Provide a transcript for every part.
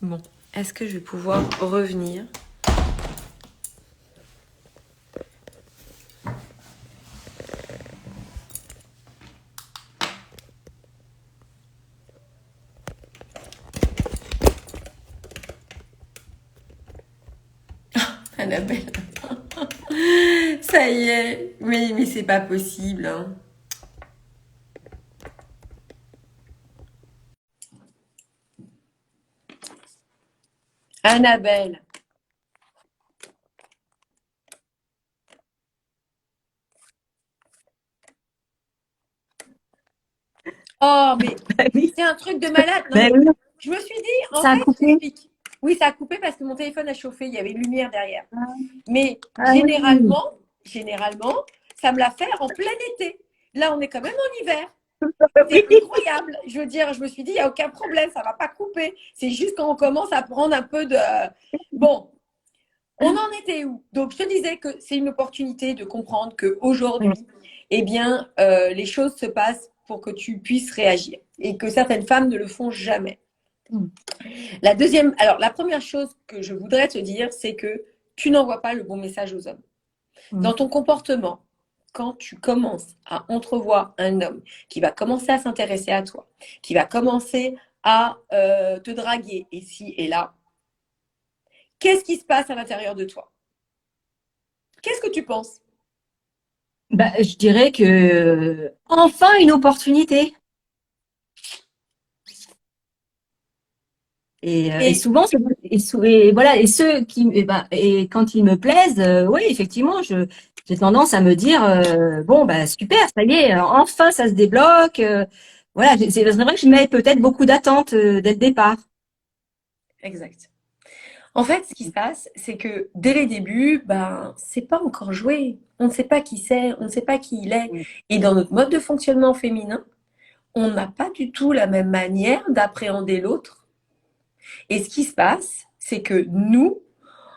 Bon, est-ce que je vais pouvoir revenir? Annabelle. Ça y est. Mais c'est pas possible, hein. Annabelle. Oh, mais Ben oui, c'est un truc de malade. Non, ben mais oui, je me suis dit, en ça a fait, je coupé. t'explique. Oui, ça a coupé parce que mon téléphone a chauffé, il y avait une lumière derrière. Mais Ah oui, généralement, ça me l'a fait en plein été. Là, on est quand même en hiver. C'est oui. incroyable. Je veux dire, je me suis dit, il n'y a aucun problème, ça ne va pas couper. C'est juste quand on commence à prendre un peu de... Bon, on en était où? Donc, je te disais que c'est une opportunité de comprendre qu'aujourd'hui, eh bien, les choses se passent pour que tu puisses réagir et que certaines femmes ne le font jamais. Alors, la première chose que je voudrais te dire, c'est que tu n'envoies pas le bon message aux hommes. Dans ton comportement, quand tu commences à entrevoir un homme qui va commencer à s'intéresser à toi, qui va commencer à te draguer ici et là, qu'est-ce qui se passe à l'intérieur de toi? Qu'est-ce que tu penses? Ben, je dirais que enfin une opportunité. Et Et souvent, et voilà, et ceux qui, et quand ils me plaisent, oui, effectivement, j'ai tendance à me dire, bon, bah super, ça y est, enfin ça se débloque. Voilà, c'est vrai que je mets peut-être beaucoup d'attentes dès le départ. exact. En fait, ce qui se passe, c'est que dès les débuts, ben, c'est pas encore joué. On ne sait pas qui c'est, on ne sait pas qui il est. Et dans notre mode de fonctionnement féminin, on n'a pas du tout la même manière d'appréhender l'autre. Et ce qui se passe, c'est que nous,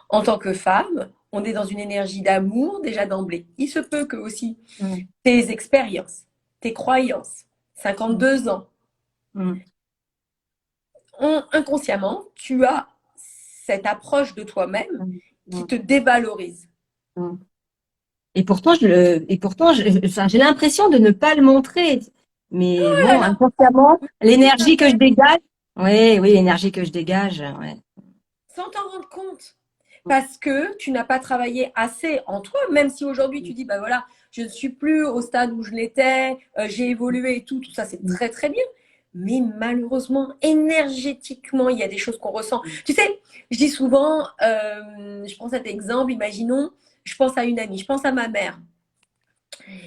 en tant que femmes, on est dans une énergie d'amour déjà d'emblée. Il se peut que aussi Mm, tes expériences, tes croyances, mm, 52 ans, mm, inconsciemment, tu as cette approche de toi-même mm, qui mm, te dévalorise. mm. Et pourtant, enfin, j'ai l'impression de ne pas le montrer. Mais Oh là bon, là, inconsciemment, l'énergie que je Isabelle, dégage, oui, oui, l'énergie que je dégage, ouais. sans t'en rendre compte, parce que tu n'as pas travaillé assez en toi, même si aujourd'hui tu dis, bah voilà, je ne suis plus au stade où je l'étais, j'ai évolué et tout ça c'est très très bien. Mais malheureusement, énergétiquement, il y a des choses qu'on ressent. Tu sais, je dis souvent, je prends cet exemple, imaginons, je pense à une amie, je pense à ma mère.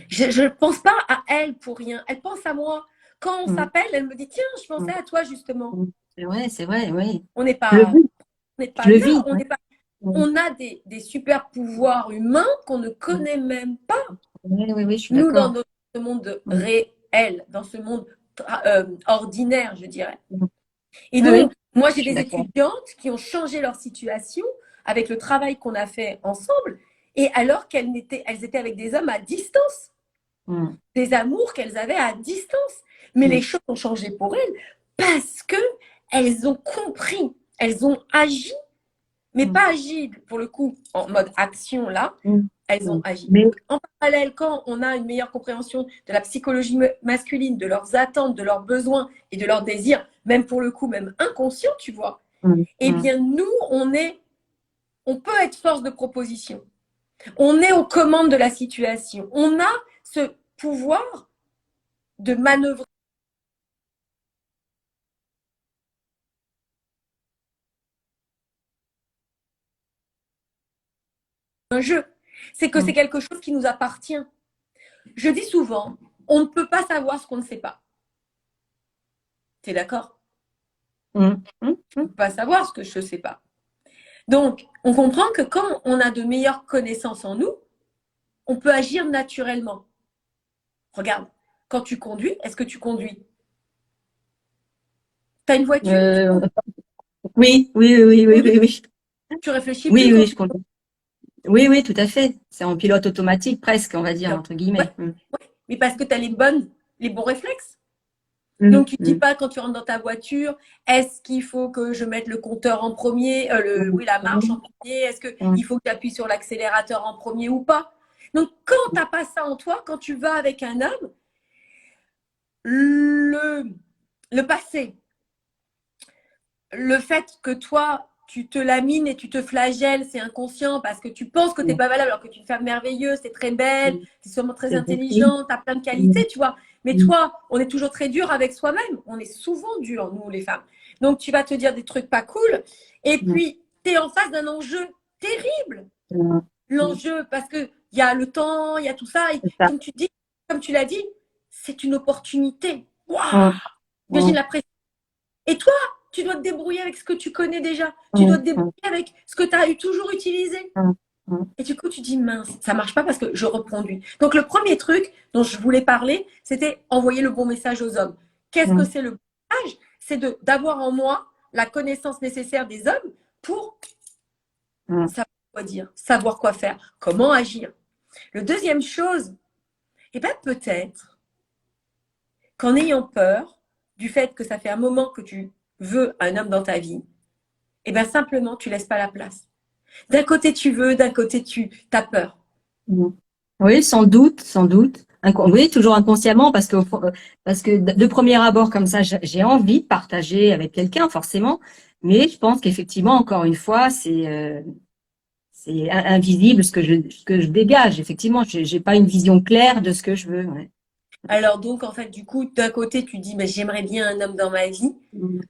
Je ne pense pas à elle pour rien, elle pense à moi. Quand on Mm, s'appelle, elle me dit, tiens, je pensais mm, à toi justement. mm. C'est vrai, oui. On n'est Je le pas, vis, on n'est je pas le là, vis. on Ouais. n'est pas Mm. on a des super pouvoirs humains qu'on ne Mm. connaît même pas, Oui, oui, oui, je suis nous, dans d'accord. notre monde Mm, réel, dans ce monde ordinaire, je dirais. mm. Et Oui, oui, donc, moi, je j'ai suis des d'accord. étudiantes qui ont changé leur situation avec le travail qu'on a fait ensemble, et alors elles étaient avec des hommes à distance, Mm, des amours qu'elles avaient à distance. Mais les mm, choses ont changé pour elles parce que elles ont compris, elles ont agi, mais mm, pas agi pour le coup en mode action là, mm, elles ont mm. agi. Mais Donc, en parallèle, quand on a une meilleure compréhension de la psychologie masculine, de leurs attentes, de leurs besoins et de leurs désirs, même pour le coup, même inconscients, tu vois, mm, eh mm. bien, nous, on peut être force de proposition. On est aux commandes de la situation. On a ce pouvoir de manœuvrer un jeu. C'est que c'est Mm, quelque chose qui nous appartient. Je dis souvent, on ne peut pas savoir ce qu'on ne sait pas. Tu es d'accord? mm, mm, On ne mm. peut pas savoir ce que je ne sais pas. Donc, on comprend que quand on a de meilleures connaissances en nous, on peut agir naturellement. Regarde, quand tu conduis, est-ce que tu conduis? Tu as une voiture, tu Euh, conduis. oui, oui, oui, oui, oui, oui. Tu réfléchis plus Oui, quand oui, tu je comprends. Oui, oui, tout à fait. C'est en pilote automatique presque, on va dire, conduis. entre Ouais, guillemets. Mm. ouais. Mais parce que tu as les bons réflexes. Donc, tu ne dis pas quand tu rentres dans ta voiture, est-ce qu'il faut que je mette le compteur en premier, oui, la marche en premier, est-ce qu'il faut que tu appuies sur l'accélérateur en premier ou pas? Donc, quand tu n'as pas ça en toi, quand tu vas avec un homme, le passé, le fait que toi, tu te lamines et tu te flagelles, c'est inconscient parce que tu penses que tu n'es pas valable alors que tu es une femme merveilleuse, tu es très belle, tu es sûrement très intelligente, tu as plein de qualités, tu vois. Mais toi, on est toujours très dur avec soi-même. On est souvent dur, nous, les femmes. Donc, tu vas te dire des trucs pas cool. Et puis, tu es en face d'un enjeu terrible. L'enjeu, parce qu'il y a le temps, il y a tout ça. Et comme tu l'as dit, c'est une opportunité. Waouh! Imagine la pression. Et toi, tu dois te débrouiller avec ce que tu connais déjà. Tu dois te débrouiller avec ce que tu as toujours utilisé. Et du coup, tu dis, mince, ça marche pas parce que je reproduis. Donc, le premier truc dont je voulais parler, c'était envoyer le bon message aux hommes. Qu'est-ce que c'est le bon message? C'est d'avoir en moi la connaissance nécessaire des hommes pour savoir quoi dire, savoir quoi faire, comment agir. Le deuxième chose, eh bien, peut-être qu'en ayant peur du fait que ça fait un moment que tu veux un homme dans ta vie, eh bien, simplement, tu laisses pas la place. D'un côté, tu veux, d'un côté, tu as peur. Oui, sans doute, sans doute. Oui, toujours inconsciemment, parce que de premier abord, comme ça, j'ai envie de partager avec quelqu'un, forcément. Mais je pense qu'effectivement, encore une fois, c'est invisible ce que je dégage. Effectivement, j'ai pas une vision claire de ce que je veux. Ouais. Alors donc, en fait, du coup, d'un côté, tu dis, j'aimerais bien un homme dans ma vie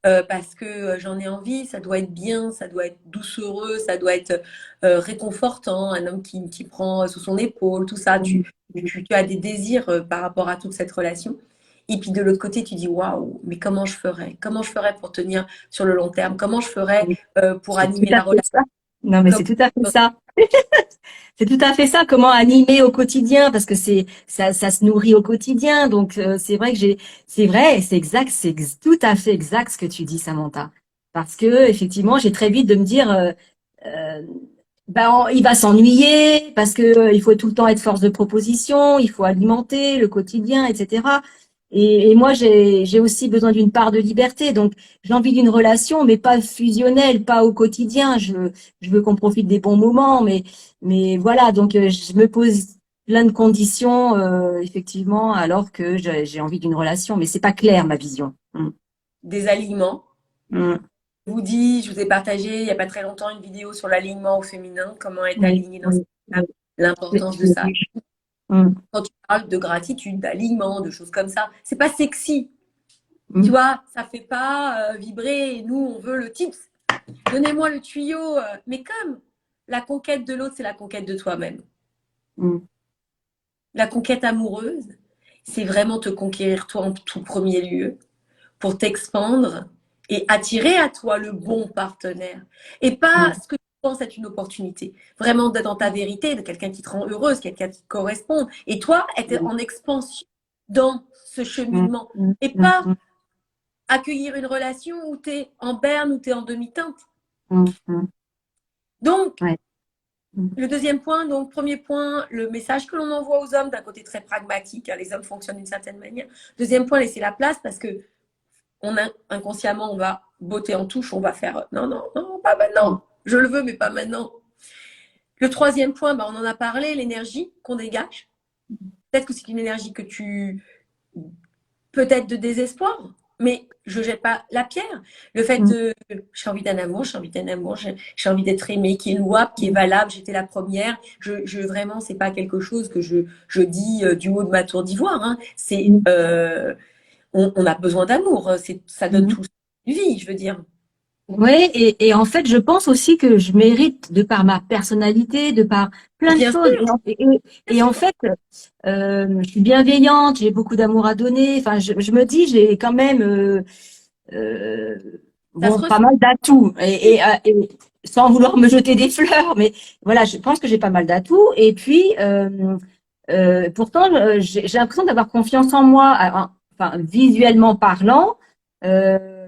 parce que j'en ai envie, ça doit être bien, ça doit être doucereux, ça doit être réconfortant, un homme qui prend sous son épaule, tout ça. Tu as des désirs par rapport à toute cette relation. Et puis de l'autre côté, tu dis, waouh, mais comment je ferais? Comment je ferais pour tenir sur le long terme? Comment je ferais pour animer la relation? Non, mais c'est tout à fait ça. C'est tout à fait ça. Comment animer au quotidien, parce que ça se nourrit au quotidien. Donc c'est vrai que c'est vrai, c'est exact, tout à fait exact ce que tu dis, Samantha. Parce que effectivement, j'ai très vite de me dire, il va s'ennuyer parce que il faut tout le temps être force de proposition, il faut alimenter le quotidien, etc. Et moi, j'ai aussi besoin d'une part de liberté. Donc, j'ai envie d'une relation, mais pas fusionnelle, pas au quotidien. Je veux qu'on profite des bons moments, mais voilà. Donc, je me pose plein de conditions, effectivement, alors que j'ai envie d'une relation. Mais c'est pas clair, ma vision. Des aliments. Je vous ai partagé il n'y a pas très longtemps une vidéo sur l'alignement au féminin, comment être aligné dans cette femme, l'importance de ça. Quand tu parles de gratitude, d'alignement, de choses comme ça, c'est pas sexy. Tu vois, ça fait pas vibrer. Et nous, on veut le tips. Donnez-moi le tuyau. Mais comme la conquête de l'autre, c'est la conquête de toi-même. La conquête amoureuse, c'est vraiment te conquérir toi en tout premier lieu pour t'expandre et attirer à toi le bon partenaire. Et pas ce que tu penses être une opportunité. Vraiment d'être dans ta vérité, de quelqu'un qui te rend heureuse, quelqu'un qui te correspond. Et toi, être en expansion dans ce cheminement. Et pas accueillir une relation où tu es en berne, où tu es en demi-teinte. Donc, le deuxième point, donc premier point, le message que l'on envoie aux hommes d'un côté très pragmatique, hein, les hommes fonctionnent d'une certaine manière. Deuxième point, laisser la place parce que inconsciemment, on va botter en touche, on va faire non, non, non, pas maintenant. Je le veux, mais pas maintenant. Le troisième point, on en a parlé, l'énergie qu'on dégage. Peut-être que c'est une énergie que peut-être de désespoir, mais je ne jette pas la pierre. Le fait de j'ai envie d'un amour, j'ai envie d'être aimée, qui est louable, qui est valable, j'étais la première. Vraiment, c'est pas quelque chose que je dis du haut de ma tour d'ivoire. Hein. C'est on a besoin d'amour, ça donne tout une vie, je veux dire. Oui, et en fait, je pense aussi que je mérite, de par ma personnalité, de par plein de choses. Et en fait, je suis bienveillante, j'ai beaucoup d'amour à donner. Enfin, je me dis, j'ai quand même pas mal d'atouts. Et sans vouloir me jeter des fleurs, mais voilà, je pense que j'ai pas mal d'atouts. Et puis, pourtant, j'ai l'impression d'avoir confiance en moi, enfin, visuellement parlant.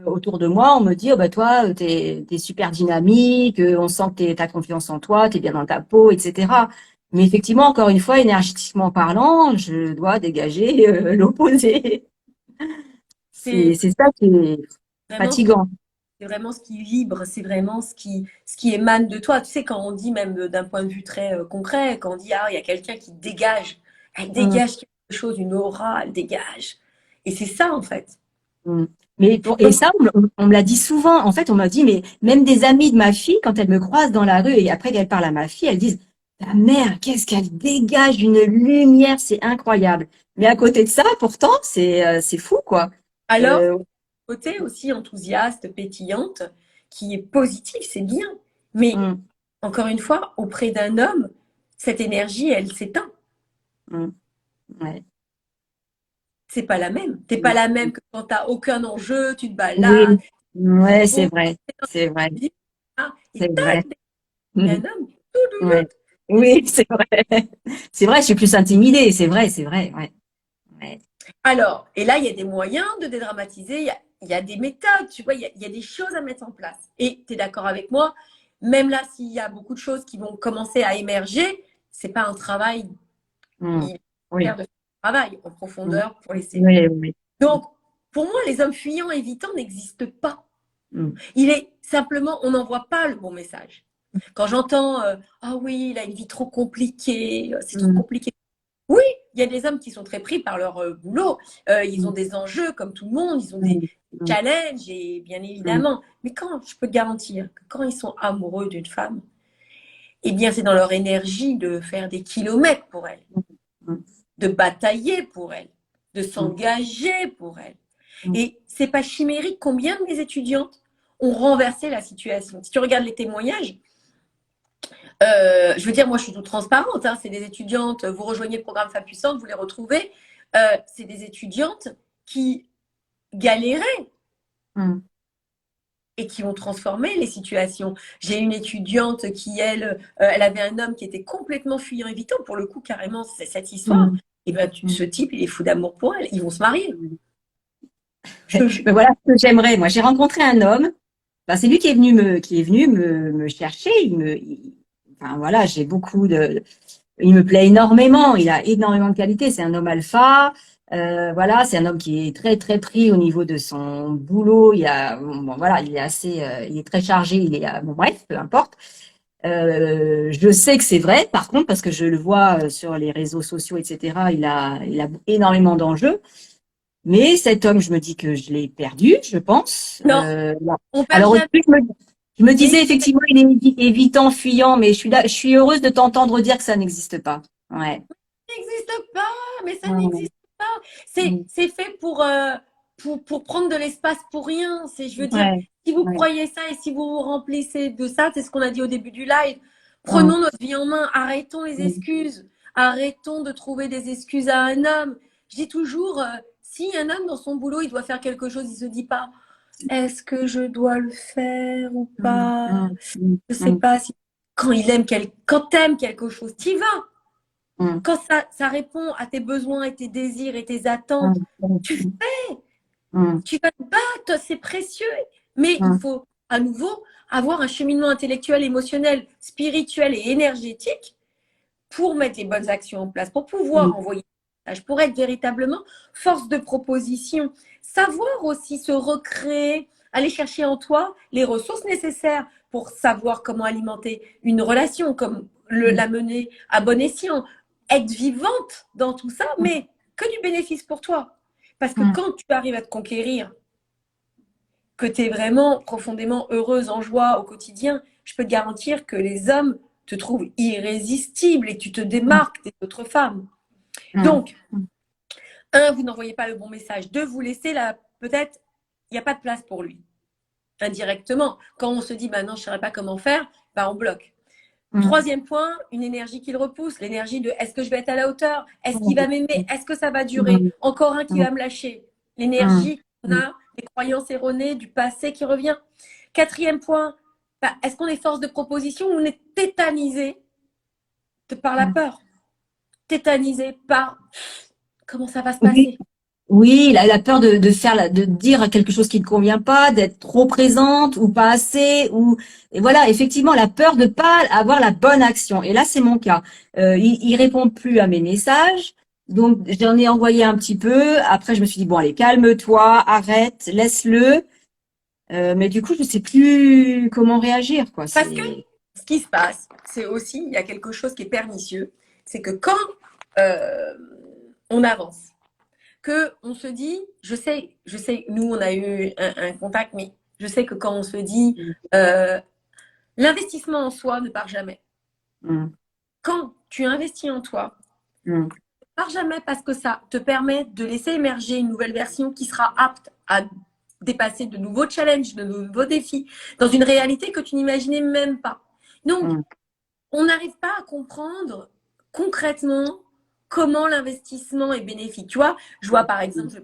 Autour de moi, on me dit, oh, bah, toi, t'es super dynamique, on sent que t'as confiance en toi, t'es bien dans ta peau, etc. Mais effectivement, encore une fois, énergétiquement parlant, je dois dégager l'opposé. C'est ça qui est vraiment ce qui fatigant. c'est vraiment ce qui vibre, c'est vraiment ce qui émane de toi. Tu sais, quand on dit, même d'un point de vue très concret, quand on dit, ah, il y a quelqu'un qui dégage, elle Mm, dégage quelque chose, une aura, elle dégage. Et c'est ça, en fait. mm. Et ça, on me l'a dit souvent. En fait, on m'a dit, mais même des amis de ma fille, quand elles me croisent dans la rue et après qu'elles parlent à ma fille, elles disent, ta mère, qu'est-ce qu'elle dégage une lumière, c'est incroyable. Mais à côté de ça, pourtant, c'est fou, quoi. Alors, Euh, côté aussi enthousiaste, pétillante, qui est positive, c'est bien. Mais mm, encore une fois, auprès d'un homme, cette énergie, elle s'éteint. mm, ouais. C'est pas la même. T'es pas la même que quand t'as aucun enjeu, tu te balades, Oui, ouais, c'est bon, vrai, c'est vrai, et c'est tac, vrai. il y a un homme, tout Ouais. doudou. Oui, c'est vrai. C'est vrai, je suis plus intimidée, c'est vrai, ouais. Ouais. Alors, et là, il y a des moyens de dédramatiser, il y a des méthodes, tu vois, il y a des choses à mettre en place. Et tu es d'accord avec moi, même là, s'il y a beaucoup de choses qui vont commencer à émerger, c'est pas un travail, Mm. il faut faire Oui. de travail en Mm. profondeur pour laisser. Oui, oui. Donc, pour moi, les hommes fuyants, évitants n'existent pas. Mm. Il est simplement, on n'envoie pas le bon message. Quand j'entends, ah oui, il a une vie trop compliquée, c'est trop Mm. compliqué. Oui, il y a des hommes qui sont très pris par leur boulot. Ils ont Mm. des enjeux comme tout le monde, ils ont des Mm. Mm. challenges et bien Mm. évidemment. Mais quand, je peux te garantir que quand ils sont amoureux d'une femme, eh bien c'est dans leur énergie de faire des kilomètres pour elle, Mm. de batailler pour elle, de Mm. s'engager pour elle. Mm. Et c'est pas chimérique combien de mes étudiantes ont renversé la situation. Si tu regardes les témoignages, je veux dire, moi, je suis toute transparente. Hein, c'est des étudiantes, vous rejoignez le programme Femmes Puissantes, vous les retrouvez. C'est des étudiantes qui galéraient Mm. et qui ont transformé les situations. J'ai une étudiante qui, elle avait un homme qui était complètement fuyant, évitant. Pour le coup, carrément, c'est cette histoire. Mm. Et ben, ce type, il est fou d'amour pour elle. Ils vont se marier. Mm. Je te jure. Mais voilà ce que j'aimerais. Moi, j'ai rencontré un homme. Ben, c'est lui qui est venu me chercher. Enfin voilà, j'ai beaucoup de. Il me plaît énormément. Il a énormément de qualités. C'est un homme alpha. Voilà, c'est un homme qui est très très pris au niveau de son boulot. Bon, voilà, il est assez, il est très chargé. Bon bref, peu importe. Je sais que c'est vrai. Par contre, parce que je le vois sur les réseaux sociaux, etc. Il a énormément d'enjeux. Mais cet homme, je me dis que je l'ai perdu, je pense. Non, on perd Alors au jamais. début, je me Mais disais effectivement, il est évitant, fuyant, mais je suis heureuse de t'entendre dire que ça n'existe pas. Ouais. ça n'existe pas, mais ça Mm, n'existe pas. mm, C'est fait pour prendre de l'espace pour rien. Je veux dire, ouais, si vous ouais, croyez ça et si vous vous remplissez de ça, c'est ce qu'on a dit au début du live. mm, Prenons notre vie en main, arrêtons les mm, excuses, arrêtons de trouver des excuses à un homme. Je dis toujours, si un homme dans son boulot, il doit faire quelque chose, il se dit pas, est-ce que je dois le faire ou mm, pas? mm, mm, Je sais mm, pas si quand t'aimes quelque chose, t'y vas. mm, Quand ça répond à tes besoins et tes désirs et tes attentes, mm, mm, tu mm, mm, tu vas te battre, c'est précieux. Mais il mm, faut à nouveau avoir un cheminement intellectuel, émotionnel, spirituel et énergétique pour mettre les bonnes actions en place, pour pouvoir mm, envoyer un message, pour être véritablement force de proposition. Savoir aussi se recréer, aller chercher en toi les ressources nécessaires pour savoir comment alimenter une relation, comme la mener à bon escient, être vivante dans tout ça, mais que du bénéfice pour toi. Parce que mm, quand tu arrives à te conquérir, que tu es vraiment profondément heureuse, en joie au quotidien, je peux te garantir que les hommes te trouvent irrésistible et tu te démarques des autres femmes. mm, Donc, un, vous n'envoyez pas le bon message. Deux, vous laissez là, peut-être, il n'y a pas de place pour lui. Indirectement. Quand on se dit, bah non, je ne saurais pas comment faire, bah on bloque. mm, Troisième point, une énergie qui le repousse, l'énergie de est-ce que je vais être à la hauteur? Est-ce qu'il va mm, m'aimer? Est-ce que ça va durer? mm, Encore un qui mm, va me lâcher. mm, L'énergie qu'on mm. a, les croyances erronées du passé qui revient. Quatrième point, bah, est-ce qu'on est force de proposition ou on est tétanisé par la Mm. peur? Tétanisé par comment ça va se Oui, passer? oui, la peur de dire quelque chose qui ne convient pas, d'être trop présente ou pas assez, et voilà, effectivement, la peur de pas avoir la bonne action. Et là, c'est mon cas. Il répond plus à mes messages. Donc, j'en ai envoyé un petit peu. Après, je me suis dit, bon, allez, calme-toi, arrête, laisse-le. Mais du coup, je sais plus comment réagir, quoi. Parce que C'est… ce qui se passe, c'est aussi, il y a quelque chose qui est pernicieux, c'est que quand euh, on avance, que on se dit, je sais, nous on a eu un contact, mais je sais que quand on se dit, euh, l'investissement en soi ne part jamais. Hum, Quand tu investis en toi, hum, ne part jamais parce que ça te permet de laisser émerger une nouvelle version qui sera apte à dépasser de nouveaux challenges, de nouveaux défis, dans une réalité que tu n'imaginais même pas. Donc, hum, on n'arrive pas à comprendre concrètement comment l'investissement est bénéfique. Tu vois, je vois par hum. exemple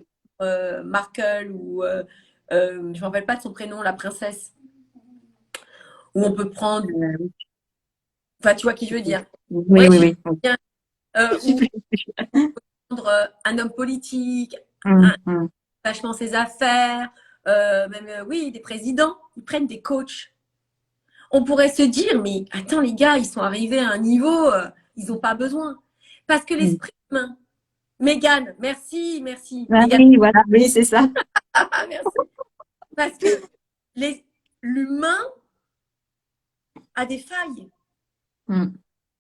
Markle ou je ne me rappelle pas de son prénom, la princesse, où on peut prendre, Oui, enfin tu vois qui je veux dire. oui, Ouais, oui, je sais oui. bien. Je sais Ou plus. prendre un homme politique, Hum, un, hum, vachement ses affaires, même oui, des présidents, ils prennent des coachs. On pourrait se dire, mais attends les gars, ils sont arrivés à un niveau, ils n'ont pas besoin. Parce que hum. l'esprit humain, Mégane, merci, merci. Ah Mégane, oui, voilà, oui, c'est ça. merci. Parce que l'humain a des failles. Hum,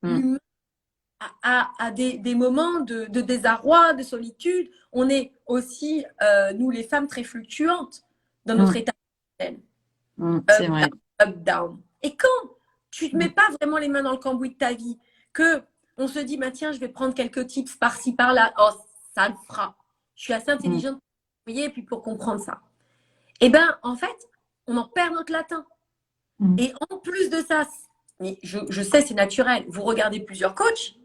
hum, L'humain a des moments de désarroi, de solitude. On est aussi, nous les femmes, très fluctuantes dans notre hum, état émotionnel. c'est Up, down, vrai. up, down. Et quand tu ne te mets Hum, pas vraiment les mains dans le cambouis de ta vie, que on se dit, bah, tiens, je vais prendre quelques tips par-ci, par-là, oh, ça le fera. Je suis assez hum, intelligente pour et puis pour comprendre ça. Eh bien, en fait, on en perd notre latin. hum. Et en plus de ça, mais je sais, c'est naturel. Vous regardez plusieurs coachs.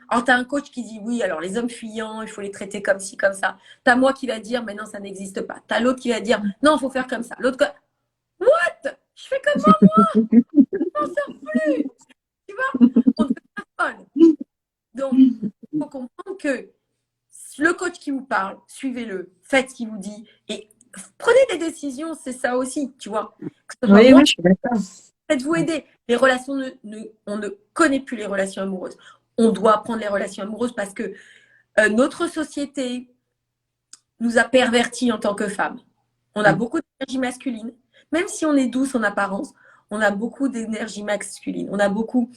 Alors, tu as un coach qui dit oui, alors les hommes fuyants, il faut les traiter comme ci, comme ça. Tu as moi qui va dire, mais non, ça n'existe pas. Tu as l'autre qui va dire, non, il faut faire comme ça. L'autre, what? Je fais comme moi, je m'en sors plus. Tu vois? On devient folle. Donc, il faut comprendre que le coach qui vous parle, suivez-le, faites ce qu'il vous dit et prenez des décisions, c'est ça aussi, tu vois. Que ce soit Oui, moi, oui, je suis d'accord. faites-vous aider. Les relations, on ne connaît plus les relations amoureuses. On doit apprendre les relations amoureuses parce que notre société nous a pervertis en tant que femmes. On a Hum, beaucoup d'énergie masculine. Même si on est douce en apparence, on a beaucoup d'énergie masculine. On a beaucoup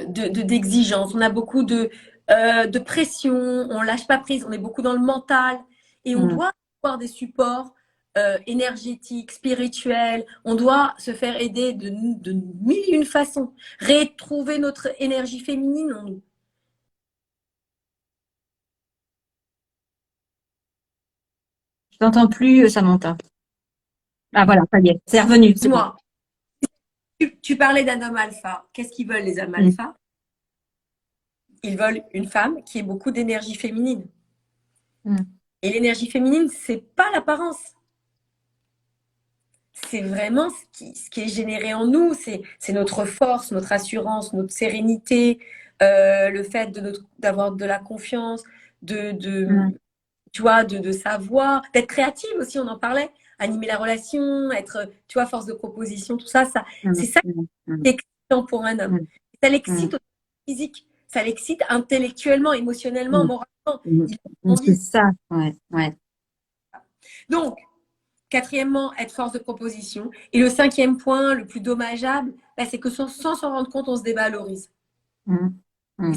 d'exigences, on a beaucoup de pression, on lâche pas prise, on est beaucoup dans le mental et on hum. doit avoir des supports énergétiques, spirituels, on doit se faire aider de mille et une façons, retrouver notre énergie féminine en nous. Je t'entends plus, Samantha. Ah voilà, ça y est, c'est revenu, c'est bon. Dis-moi, tu parlais d'un homme alpha. Qu'est-ce qu'ils veulent les hommes Hum, alpha? Ils veulent une femme qui ait beaucoup d'énergie féminine. hum, Et l'énergie féminine, c'est pas l'apparence. C'est vraiment ce qui est généré en nous, c'est notre force, notre assurance, notre sérénité, le fait d'avoir de la confiance, hum, tu vois, de savoir, d'être créative aussi, on en parlait, animer la relation, être, tu vois, force de proposition, tout ça, hum, c'est ça hum, qui hum, est excitant pour un homme. hum, Ça hum, l'excite au physique, ça l'excite intellectuellement, émotionnellement, hum, moralement. hum. Il a C'est envie. ça, ouais, ouais. Donc, quatrièmement, être force de proposition. Et le cinquième point, le plus dommageable, bah, c'est que sans s'en rendre compte, on se dévalorise. Hum, hum,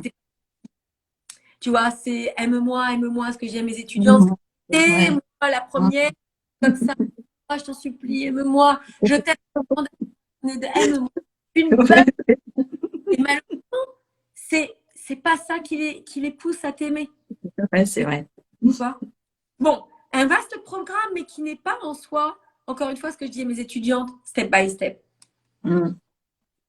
Tu vois, c'est aime-moi, ce que j'ai à mes étudiants. hum. Et Ouais. moi, la Hum. première, comme ça, moi, je t'en supplie, aime-moi. Je t'aime, aime-moi. Une belle. Et malheureusement, c'est pas ça qui les pousse à t'aimer. Ouais, c'est vrai. Tu vois. Bon, un vaste programme, mais qui n'est pas en soi, encore une fois, ce que je dis à mes étudiantes, step by step. Hum,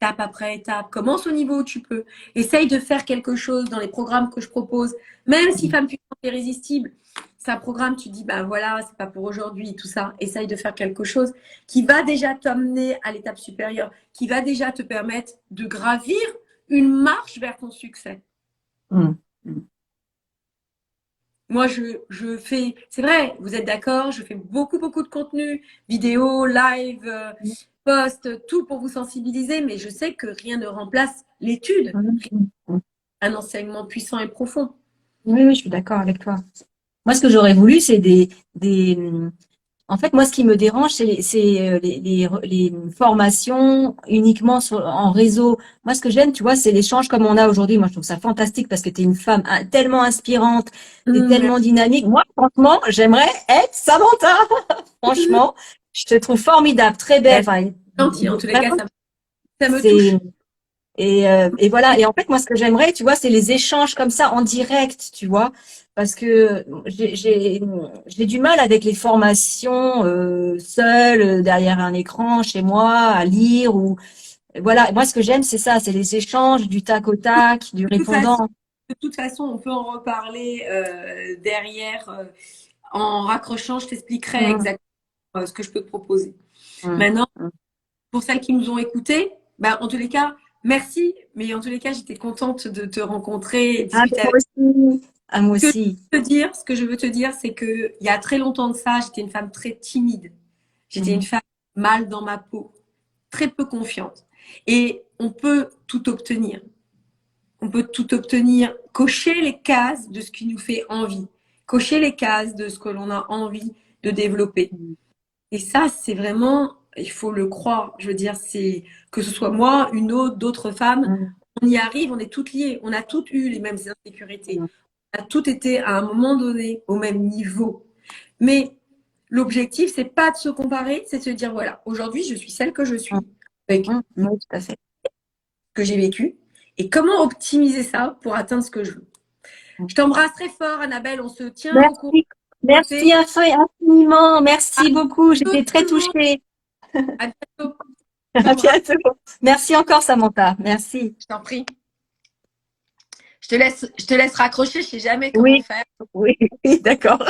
Étape après étape, commence au niveau où tu peux. Essaye de faire quelque chose dans les programmes que je propose, même si hum, Femme puissante et irrésistible, c'est un programme, tu dis, ben voilà, c'est pas pour aujourd'hui, tout ça. Essaye de faire quelque chose qui va déjà t'amener à l'étape supérieure, qui va déjà te permettre de gravir une marche vers ton succès. hum, hum. Moi, je fais, c'est vrai, vous êtes d'accord, je fais beaucoup de contenu, vidéo, live, post, tout pour vous sensibiliser, mais je sais que rien ne remplace l'étude, Hum, hum, hum. un enseignement puissant et profond. Oui, oui, je suis d'accord avec toi. Moi, ce que j'aurais voulu, c'est en fait, moi, ce qui me dérange, les formations uniquement en réseau. Moi, ce que j'aime, tu vois, c'est l'échange comme on a aujourd'hui. Moi, je trouve ça fantastique parce que tu es une femme tellement inspirante, tu es tellement Merci. dynamique. Moi, franchement, j'aimerais être Samantha. Franchement, je te trouve formidable, très belle. Merci. Enfin, Gentil. En tous les cas, vraiment, ça me c'est touche. et voilà. Et en fait, moi, ce que j'aimerais, tu vois, c'est les échanges comme ça en direct, tu vois, parce que j'ai du mal avec les formations seules derrière un écran chez moi à lire ou voilà. Et moi, ce que j'aime, c'est ça, c'est les échanges, du tac au tac, du De toute façon, répondant. de toute façon, on peut en reparler derrière. En raccrochant, je t'expliquerai Hum, exactement ce que je peux te proposer. hum, Maintenant, hum. pour celles qui nous ont écoutés, ben, en tous les cas, merci. Mais en tous les cas, j'étais contente de te rencontrer et Ah, discuter moi avec aussi. Ah, moi toi. aussi. Ce que je veux te dire, c'est que il y a très longtemps de ça, j'étais une femme très timide. J'étais une Hum, femme mal dans ma peau, très peu confiante. Et on peut tout obtenir. On peut tout obtenir, cocher les cases de ce qui nous fait envie, cocher les cases de ce que l'on a envie de développer. hum, Et ça, c'est vraiment, il faut le croire. Je veux dire, c'est que ce soit moi, une autre, d'autres femmes, hum, on y arrive, on est toutes liées, on a toutes eu les mêmes insécurités, hum, on a toutes été à un moment donné au même niveau. Mais l'objectif, c'est pas de se comparer, c'est de se dire voilà, aujourd'hui, je suis celle que je hum, suis, avec ce oui, tout à fait. que j'ai vécu, et comment optimiser ça pour atteindre ce que je veux. Hum. Je t'embrasse très fort, Annabelle. On se tient au courant Merci. de côté. Merci infiniment. À Merci beaucoup. bientôt, J'étais tout très le monde. touchée. À bientôt. À Au revoir. bientôt. Merci encore, Samantha. Merci. Je t'en prie. Je te laisse raccrocher. Je sais jamais comment Oui, faire. oui, oui, d'accord.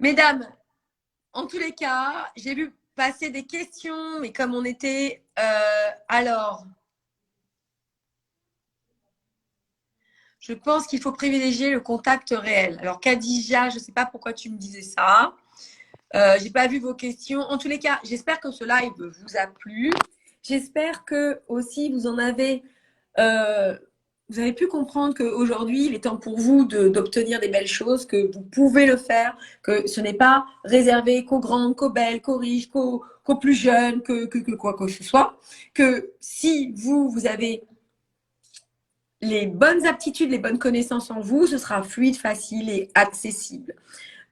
Mesdames, en tous les cas, j'ai vu passer des questions, mais comme on était, alors, je pense qu'il faut privilégier le contact réel. Alors, Khadija, je ne sais pas pourquoi tu me disais ça. J'ai pas vu vos questions. En tous les cas, j'espère que ce live vous a plu. J'espère que aussi euh, vous avez pu comprendre qu'aujourd'hui, il est temps pour vous d'obtenir des belles choses, que vous pouvez le faire, que ce n'est pas réservé qu'aux grandes, qu'aux belles, qu'aux riches, qu'aux plus jeunes, que quoi que ce soit. Que si vous avez les bonnes aptitudes, les bonnes connaissances en vous, ce sera fluide, facile et accessible.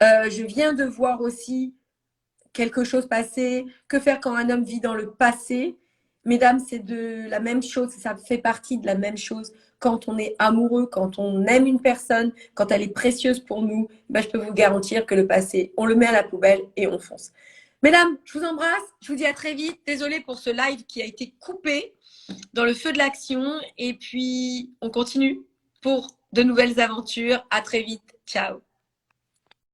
Je viens de voir aussi quelque chose passé, que faire quand un homme vit dans le passé. Mesdames, c'est de la même chose, ça fait partie de la même chose. Quand on est amoureux, quand on aime une personne, quand elle est précieuse pour nous, ben, je peux vous garantir que le passé, on le met à la poubelle et on fonce. Mesdames, je vous embrasse, je vous dis à très vite. Désolée pour ce live qui a été coupé dans le feu de l'action. Et puis, on continue pour de nouvelles aventures. À très vite. Ciao.